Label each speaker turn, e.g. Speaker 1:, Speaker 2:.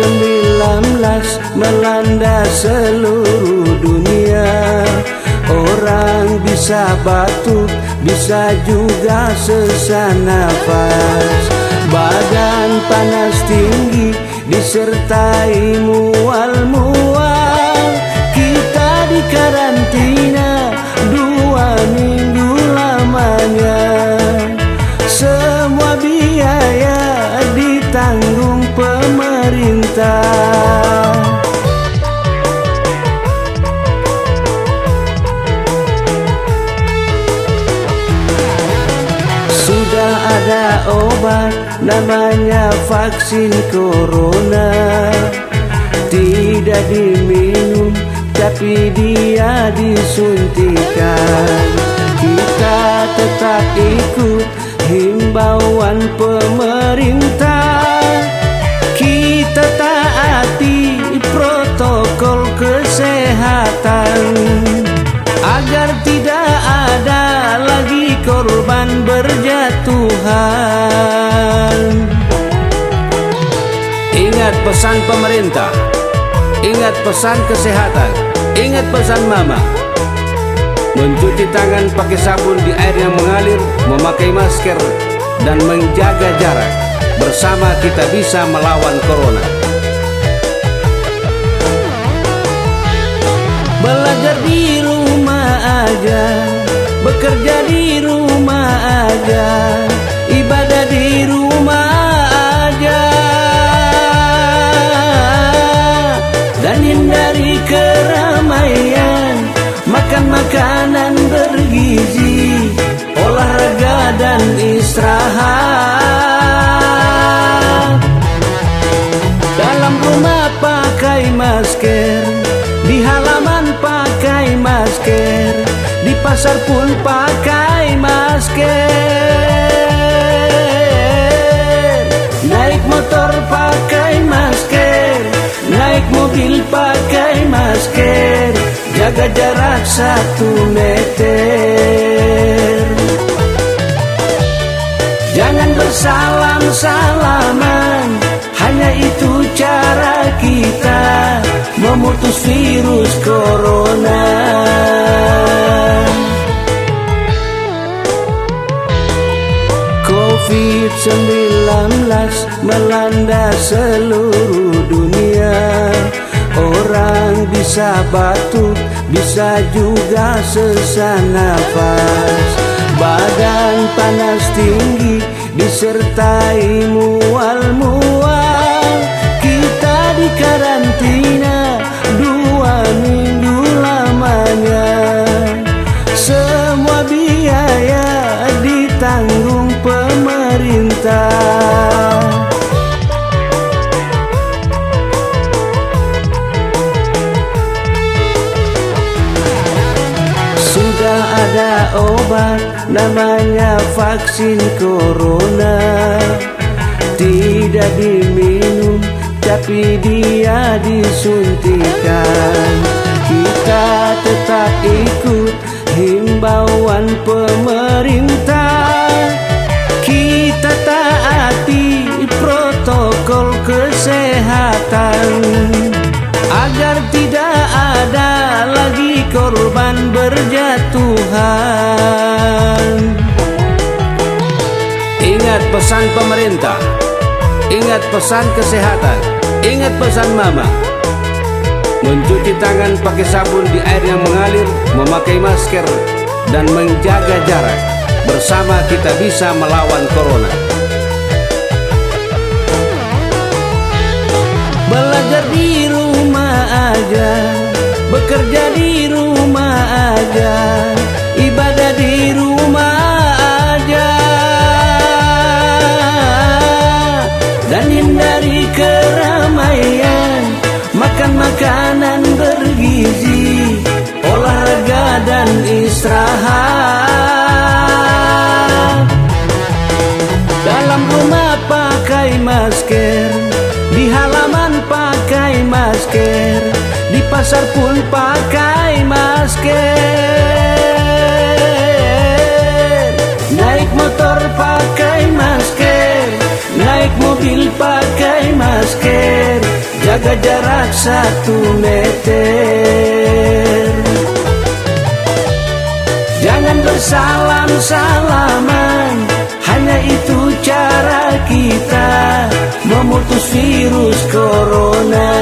Speaker 1: COVID-19 melanda seluruh dunia. Orang bisa batuk, bisa juga sesak nafas. Badan panas tinggi disertai mual-mual. Kita di karantina 2 minggu lamanya. Semua biaya ditanggung pemerintah. Sudah ada obat namanya vaksin corona. Tidak diminum tapi dia disuntikan. Kita tetap ikut himbauan pemerintah. Kita taati protokol kesehatan agar tidak ada lagi korban berjatuhan. Ingat pesan pemerintah, ingat pesan kesehatan, ingat pesan mama. Mencuci tangan pakai sabun di air yang mengalir, memakai masker, dan menjaga jarak. Bersama kita bisa melawan corona. Belajar di rumah aja, bekerja di rumah aja, ibadah di rumah aja, dan hindari keramaian. Makan makanan bergizi, olahraga dan istirahat. Dalam rumah pakai masker, di halaman pakai masker, di pasar pun pakai masker. Naik motor pakai masker, naik mobil pakai masker. Jaga jarak 1 meter. Jangan bersalam-salaman, hanya itu cara kita memutus virus corona. COVID-19 melanda seluruh dunia. Orang bisa batuk, bisa juga sesak nafas. Badan panas tinggi disertai mual-mual. Kita di karantina 2 minggu lamanya. Semua biaya ditanggung pemerintah. Sudah ada obat namanya vaksin corona. Tidak diminum tapi dia disuntikan. Kita tetap ikut himbauan pemerintah. Kita taati protokol kesehatan agar tidak ada lagi korban berjatuhan. Ingat pesan pemerintah, ingat pesan kesehatan, ingat pesan mama. Mencuci tangan pakai sabun di air yang mengalir, memakai masker, dan menjaga jarak. Bersama kita bisa melawan corona. Belajar di rumah aja, bekerja di rumah aja, ibadah di rumah aja, dan hindari keramaian. Makan makanan bergizi, olahraga dan istirahat. Dalam rumah pakai masker, di halaman pakai masker, di pasar pun pakai masker. Naik motor pakai masker, naik mobil pakai masker. jaga jarak 1 meter. Jangan bersalam-salaman, hanya itu cara kita memutus virus corona.